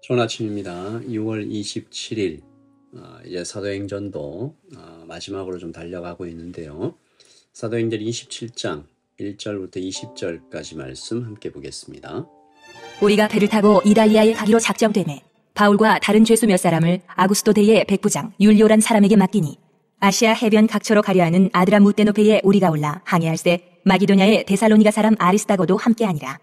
좋은 아침입니다. 6월 27일 이제 사도행전도 마지막으로 좀 달려가고 있는데요. 사도행전 27장 1절부터 20절까지 말씀 함께 보겠습니다. 우리가 배를 타고 이달리아에 가기로 작정되매 바울과 다른 죄수 몇 사람을 아구스도 대의 백부장 율리오란 사람에게 맡기니 아시아 해변 각처로 가려 하는 아드라무떼노페에 우리가 올라 항해할세 마기도냐의 데살로니가 사람 아리스다고도 함께하니라.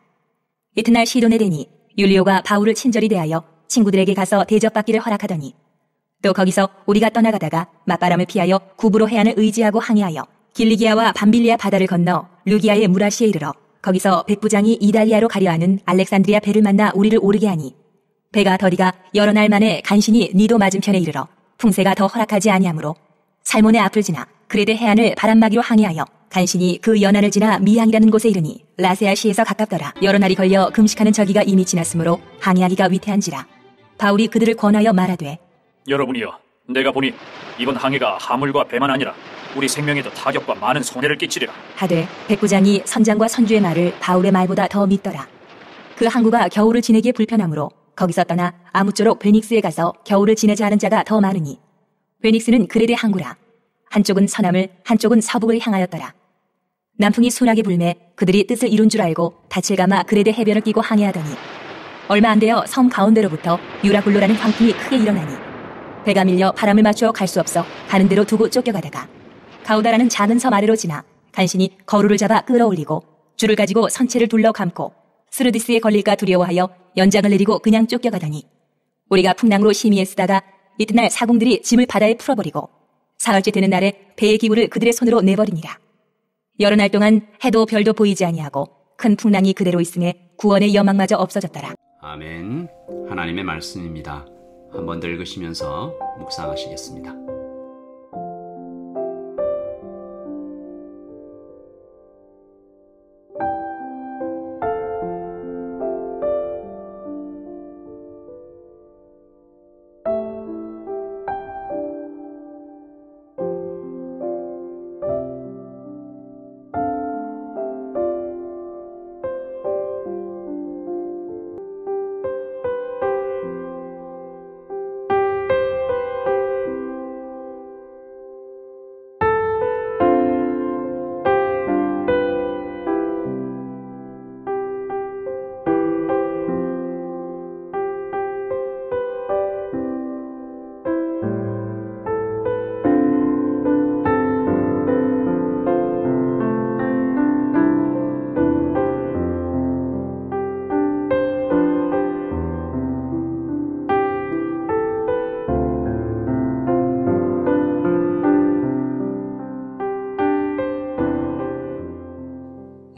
이튿날 시돈에 되니 율리오가 바울을 친절히 대하여 친구들에게 가서 대접받기를 허락하더니 또 거기서 우리가 떠나가다가 맞바람을 피하여 구브로 해안을 의지하고 항해하여 길리기아와 밤빌리아 바다를 건너 루기아의 무라시에 이르러 거기서 백부장이 이달리아로 가려 하는 알렉산드리아 배를 만나 우리를 오르게 하니 배가 더디가 여러 날 만에 간신히 니도 맞은편에 이르러 풍세가 더 허락하지 아니하므로 살몬의 앞을 지나 그레데 해안을 바람막이로 항해하여 간신히 그 연안을 지나 미항이라는 곳에 이르니 라세아시에서 가깝더라. 여러 날이 걸려 금식하는 저기가 이미 지났으므로 항해하기가 위태한지라. 바울이 그들을 권하여 말하되 여러분이여, 내가 보니 이번 항해가 하물과 배만 아니라 우리 생명에도 타격과 많은 손해를 끼치리라 하되 백부장이 선장과 선주의 말을 바울의 말보다 더 믿더라. 그 항구가 겨울을 지내기에 불편하므로 거기서 떠나 아무쪼록 베닉스에 가서 겨울을 지내자 하는 자가 더 많으니 베닉스는 그레데 항구라. 한쪽은 서남을 한쪽은 서북을 향하였더라. 남풍이 순하게 불매 그들이 뜻을 이룬 줄 알고 닻을 감아 그레데 해변을 끼고 항해하더니 얼마 안 되어 섬 가운데로부터 유라굴로라는 광풍이 크게 일어나니 배가 밀려 바람을 맞추어 갈 수 없어 가는 대로 두고 쫓겨가다가 가우다라는 작은 섬 아래로 지나 간신히 거루를 잡아 끌어올리고 줄을 가지고 선체를 둘러 감고 스르디스에 걸릴까 두려워하여 연장을 내리고 그냥 쫓겨가더니 우리가 풍랑으로 심히 애쓰다가 이튿날 사공들이 짐을 바다에 풀어버리고 사흘째 되는 날에 배의 기구를 그들의 손으로 내버리니라. 여러 날 동안 해도 별도 보이지 아니하고 큰 풍랑이 그대로 있음에 구원의 여망마저 없어졌더라. 아멘. 하나님의 말씀입니다. 한 번 더 읽으시면서 묵상하시겠습니다.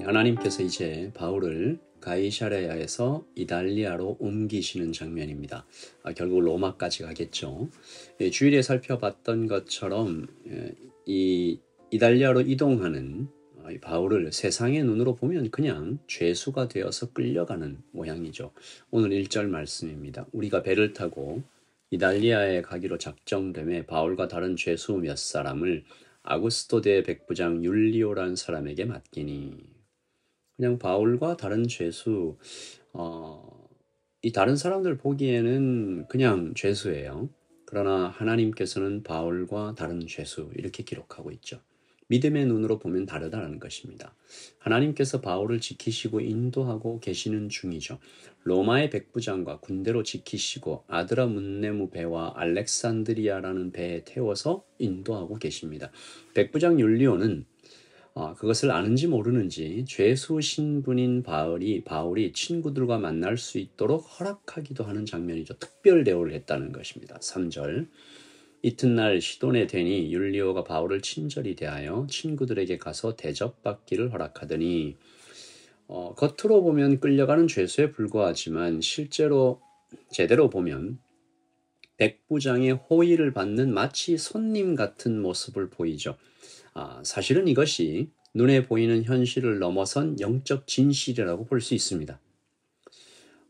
하나님께서 이제 바울을 가이사랴에서 이달리아로 옮기시는 장면입니다. 결국 로마까지 가겠죠. 주일에 살펴봤던 것처럼 이 이달리아로 이동하는 바울을 세상의 눈으로 보면 그냥 죄수가 되어서 끌려가는 모양이죠. 오늘 1절 말씀입니다. 우리가 배를 타고 이달리아에 가기로 작정되매 바울과 다른 죄수 몇 사람을 아구스토대 백부장 율리오라는 사람에게 맡기니 그냥 바울과 다른 죄수, 이 다른 사람들 보기에는 그냥 죄수예요. 그러나 하나님께서는 바울과 다른 죄수 이렇게 기록하고 있죠. 믿음의 눈으로 보면 다르다는 것입니다. 하나님께서 바울을 지키시고 인도하고 계시는 중이죠. 로마의 백부장과 군대로 지키시고 아드라문네무 배와 알렉산드리아라는 배에 태워서 인도하고 계십니다. 백부장 율리오는 그것을 아는지 모르는지 죄수 신분인 바울이 친구들과 만날 수 있도록 허락하기도 하는 장면이죠. 특별 대우를 했다는 것입니다. 3절 이튿날 시돈에 되니 율리오가 바울을 친절히 대하여 친구들에게 가서 대접받기를 허락하더니 겉으로 보면 끌려가는 죄수에 불과하지만 실제로 제대로 보면 백부장의 호의를 받는 마치 손님 같은 모습을 보이죠. 사실은 이것이 눈에 보이는 현실을 넘어선 영적 진실이라고 볼 수 있습니다.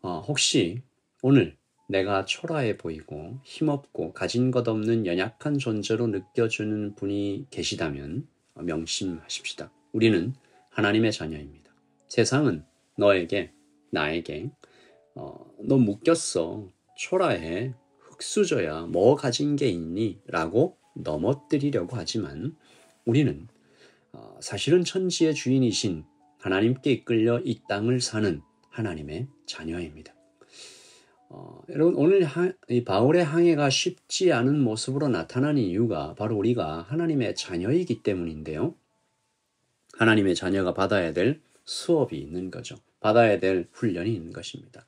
혹시 오늘 내가 초라해 보이고 힘없고 가진 것 없는 연약한 존재로 느껴지는 분이 계시다면 명심하십시다. 우리는 하나님의 자녀입니다. 세상은 너에게, 나에게 너 묶였어, 초라해, 흙수저야, 뭐 가진 게 있니? 라고 넘어뜨리려고 하지만 우리는 사실은 천지의 주인이신 하나님께 이끌려 이 땅을 사는 하나님의 자녀입니다. 여러분, 오늘 이 바울의 항해가 쉽지 않은 모습으로 나타난 이유가 바로 우리가 하나님의 자녀이기 때문인데요. 하나님의 자녀가 받아야 될 수업이 있는 거죠. 받아야 될 훈련이 있는 것입니다.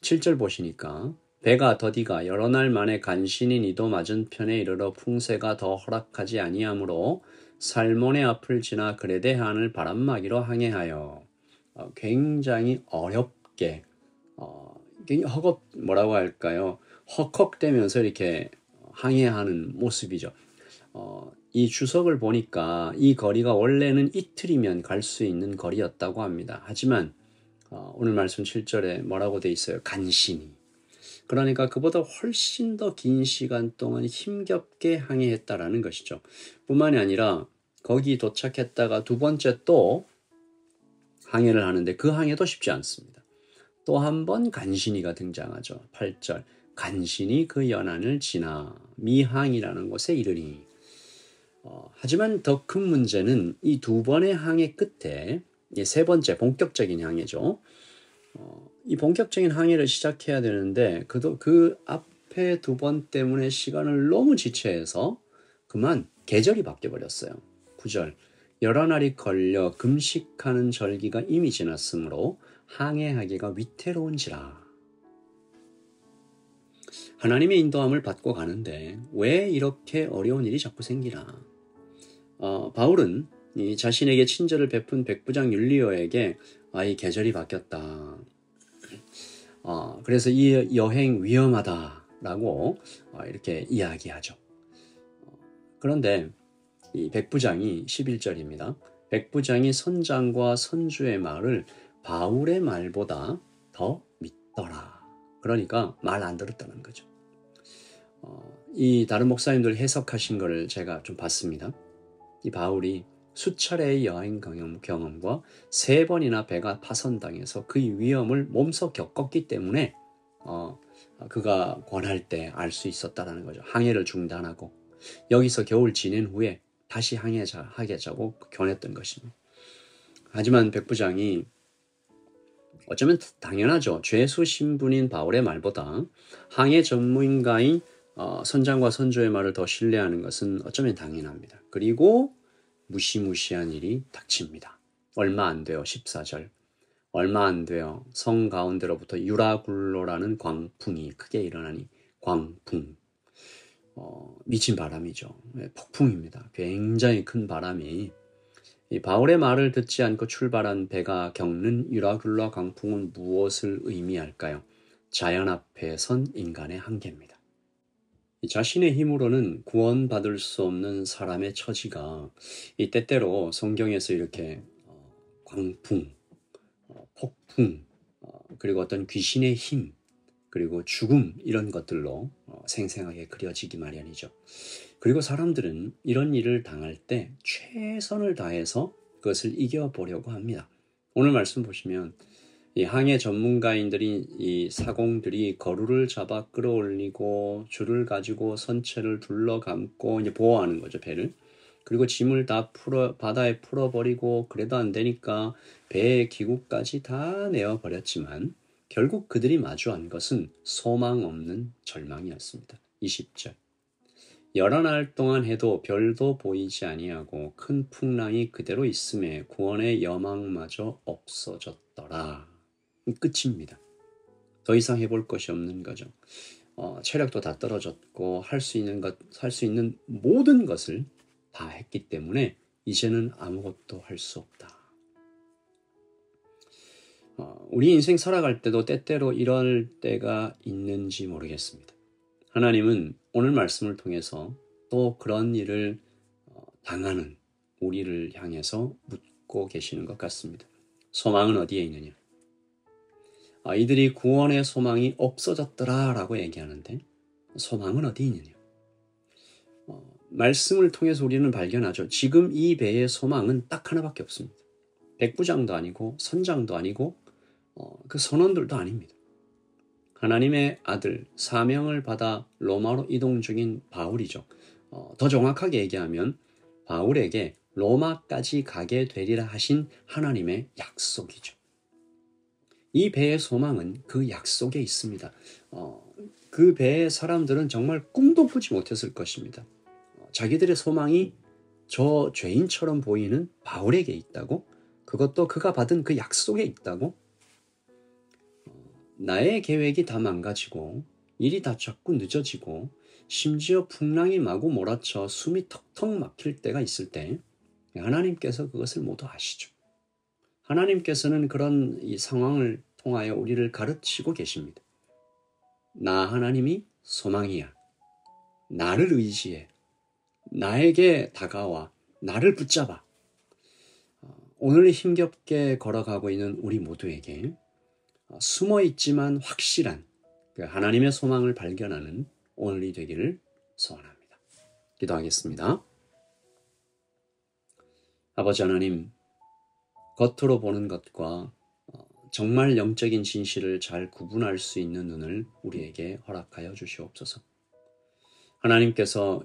7절 보시니까 배가 더디가 여러 날 만에 간신히 니도 맞은편에 이르러 풍세가 더 허락하지 아니하므로 살몬의 앞을 지나 그레데 해안을 바람막이로 항해하여 굉장히 어렵게 뭐라고 할까요? 헉헉대면서 이렇게 항해하는 모습이죠. 이 주석을 보니까 이 거리가 원래는 이틀이면 갈 수 있는 거리였다고 합니다. 하지만 오늘 말씀 7절에 뭐라고 돼 있어요? 간신히. 그러니까 그보다 훨씬 더 긴 시간 동안 힘겹게 항해했다라는 것이죠. 뿐만이 아니라 거기 도착했다가 두 번째 또 항해를 하는데 그 항해도 쉽지 않습니다. 또 한 번 간신히가 등장하죠. 8절 간신히 그 연안을 지나 미항이라는 곳에 이르니 하지만 더 큰 문제는 이 두 번의 항해 끝에 세 번째 본격적인 항해죠. 이 본격적인 항해를 시작해야 되는데 그 앞에 두 번 때문에 시간을 너무 지체해서 그만 계절이 바뀌어버렸어요. 9절 여러 날이 걸려 금식하는 절기가 이미 지났으므로 항해하기가 위태로운지라. 하나님의 인도함을 받고 가는데 왜 이렇게 어려운 일이 자꾸 생기나. 바울은 이 자신에게 친절을 베푼 백부장 율리오에게 이 계절이 바뀌었다. 그래서 이 여행 위험하다라고 이렇게 이야기하죠. 그런데 이 백부장이 11절입니다. 백부장이 선장과 선주의 말을 바울의 말보다 더 믿더라. 그러니까 말 안 들었다는 거죠. 이 다른 목사님들 해석하신 거를 제가 좀 봤습니다. 이 바울이 수차례의 여행 경험과 3번이나 배가 파손당해서 그 위험을 몸소 겪었기 때문에 그가 권할 때 알 수 있었다라는 거죠. 항해를 중단하고 여기서 겨울 지낸 후에 다시 하겠자고 권했던 것입니다. 하지만 백부장이 어쩌면 당연하죠. 죄수 신분인 바울의 말보다 항해 전문가인 선장과 선조의 말을 더 신뢰하는 것은 어쩌면 당연합니다. 그리고 무시무시한 일이 닥칩니다. 얼마 안 돼요. 14절. 얼마 안 돼요. 성 가운데로부터 유라굴로라는 광풍이 크게 일어나니 광풍. 미친 바람이죠. 폭풍입니다. 굉장히 큰 바람이 이 바울의 말을 듣지 않고 출발한 배가 겪는 유라굴로 광풍은 무엇을 의미할까요? 자연 앞에 선 인간의 한계입니다. 자신의 힘으로는 구원받을 수 없는 사람의 처지가 이 때때로 성경에서 이렇게 광풍, 폭풍, 그리고 어떤 귀신의 힘, 그리고 죽음 이런 것들로 생생하게 그려지기 마련이죠. 그리고 사람들은 이런 일을 당할 때 최선을 다해서 그것을 이겨보려고 합니다. 오늘 말씀 보시면 이 항해 전문가인들이 이 사공들이 거루를 잡아 끌어올리고 줄을 가지고 선체를 둘러감고 이제 보호하는 거죠, 배를. 그리고 짐을 다 바다에 풀어버리고 그래도 안 되니까 배의 기구까지 다 내어버렸지만 결국 그들이 마주한 것은 소망 없는 절망이었습니다. 20절. 여러 날 동안 해도 별도 보이지 아니하고 큰 풍랑이 그대로 있음에 구원의 여망마저 없어졌더라. 끝입니다. 더 이상 해볼 것이 없는 거죠. 체력도 다 떨어졌고 할 수 있는 모든 것을 다 했기 때문에 이제는 아무것도 할 수 없다. 우리 인생 살아갈 때도 때때로 이럴 때가 있는지 모르겠습니다. 하나님은 오늘 말씀을 통해서 또 그런 일을 당하는 우리를 향해서 묻고 계시는 것 같습니다. 소망은 어디에 있느냐? 이들이 구원의 소망이 없어졌더라 라고 얘기하는데 소망은 어디 있느냐? 말씀을 통해서 우리는 발견하죠. 지금 이 배의 소망은 딱 하나밖에 없습니다. 백부장도 아니고 선장도 아니고 그 선원들도 아닙니다. 하나님의 아들, 사명을 받아 로마로 이동 중인 바울이죠. 더 정확하게 얘기하면 바울에게 로마까지 가게 되리라 하신 하나님의 약속이죠. 이 배의 소망은 그 약속에 있습니다. 그 배의 사람들은 정말 꿈도 꾸지 못했을 것입니다. 자기들의 소망이 저 죄인처럼 보이는 바울에게 있다고? 그것도 그가 받은 그 약속에 있다고? 나의 계획이 다 망가지고 일이 다 자꾸 늦어지고 심지어 풍랑이 마구 몰아쳐 숨이 턱턱 막힐 때가 있을 때 하나님께서 그것을 모두 아시죠. 하나님께서는 그런 이 상황을 통하여 우리를 가르치고 계십니다. 나 하나님이 소망이야. 나를 의지해. 나에게 다가와. 나를 붙잡아. 오늘 힘겹게 걸어가고 있는 우리 모두에게 숨어있지만 확실한 하나님의 소망을 발견하는 오늘이 되기를 소원합니다. 기도하겠습니다. 아버지 하나님, 겉으로 보는 것과 정말 영적인 진실을 잘 구분할 수 있는 눈을 우리에게 허락하여 주시옵소서. 하나님께서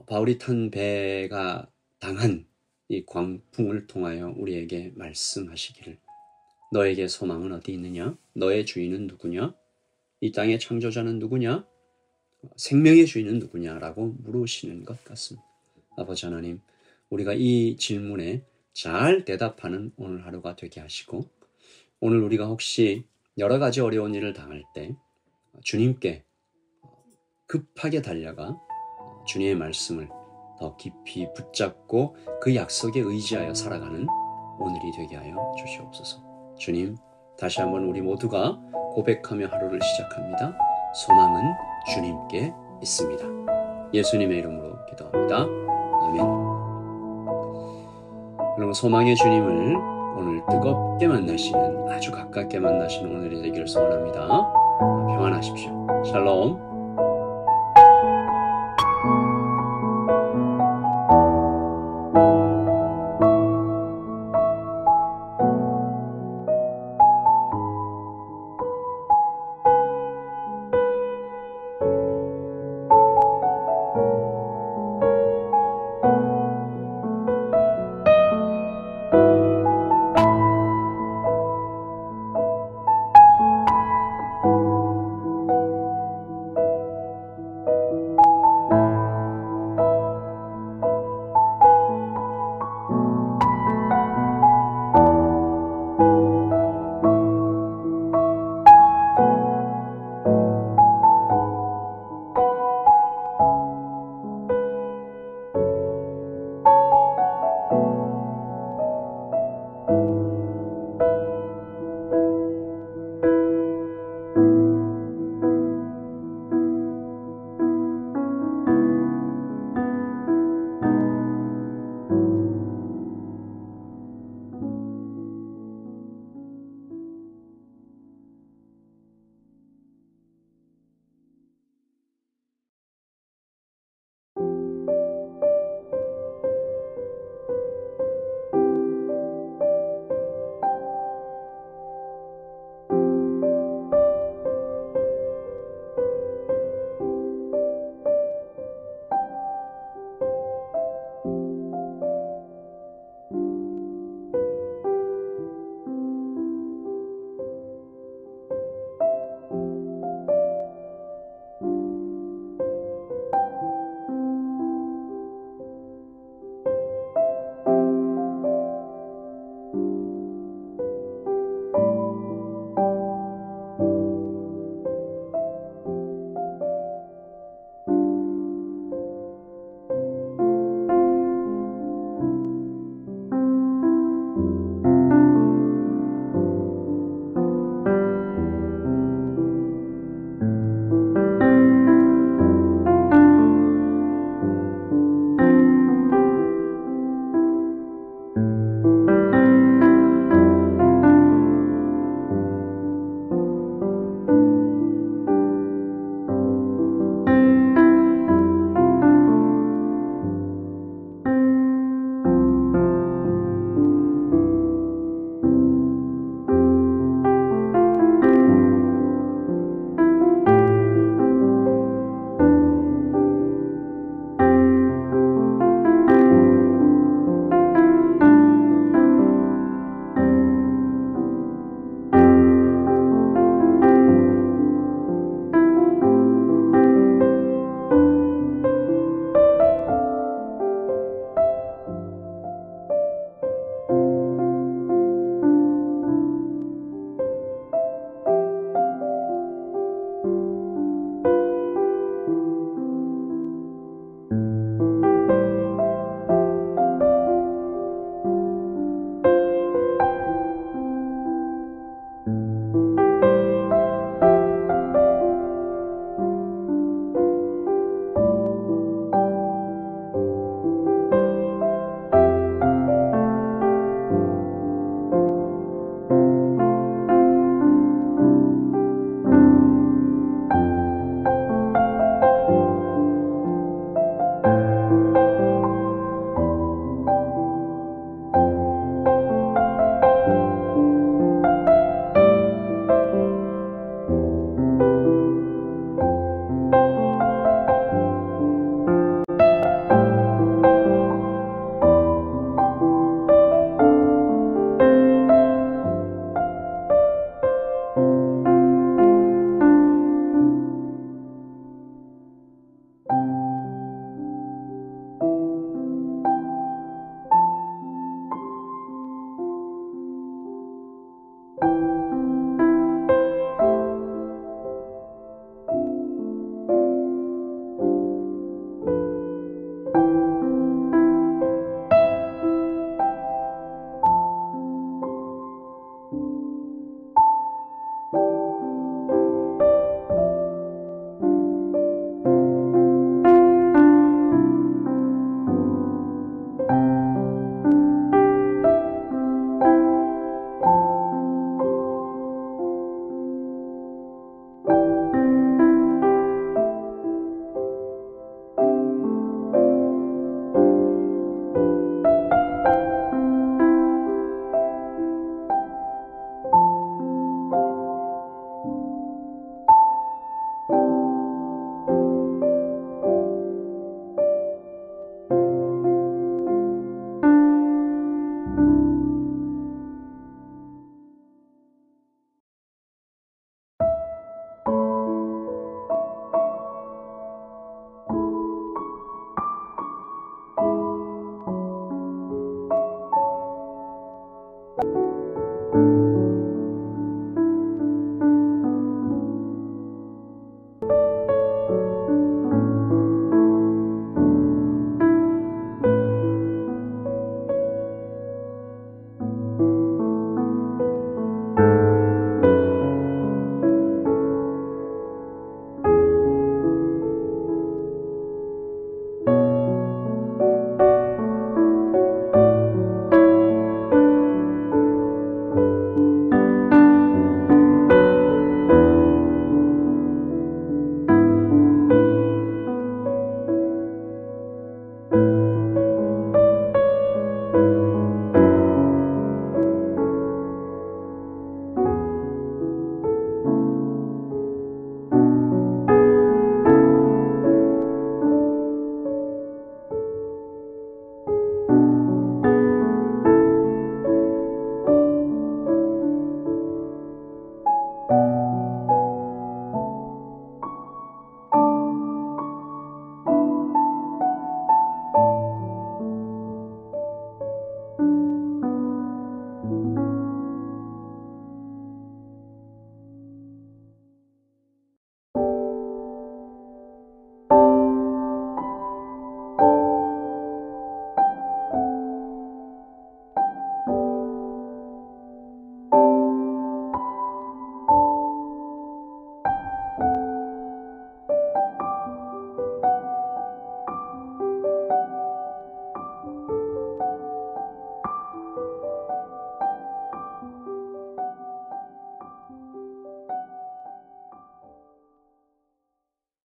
바울이 탄 배가 당한 이 광풍을 통하여 우리에게 말씀하시기를, 너에게 소망은 어디 있느냐? 너의 주인은 누구냐? 이 땅의 창조자는 누구냐? 생명의 주인은 누구냐라고 물으시는 것 같습니다. 아버지 하나님, 우리가 이 질문에 잘 대답하는 오늘 하루가 되게 하시고, 오늘 우리가 혹시 여러 가지 어려운 일을 당할 때 주님께 급하게 달려가 주님의 말씀을 더 깊이 붙잡고 그 약속에 의지하여 살아가는 오늘이 되게 하여 주시옵소서. 주님, 다시 한번 우리 모두가 고백하며 하루를 시작합니다. 소망은 주님께 있습니다. 예수님의 이름으로 기도합니다. 아멘. 여러분, 소망의 주님을 오늘 뜨겁게 만나시는, 아주 가깝게 만나시는 오늘이 되기를 소원합니다. 평안하십시오. 샬롬.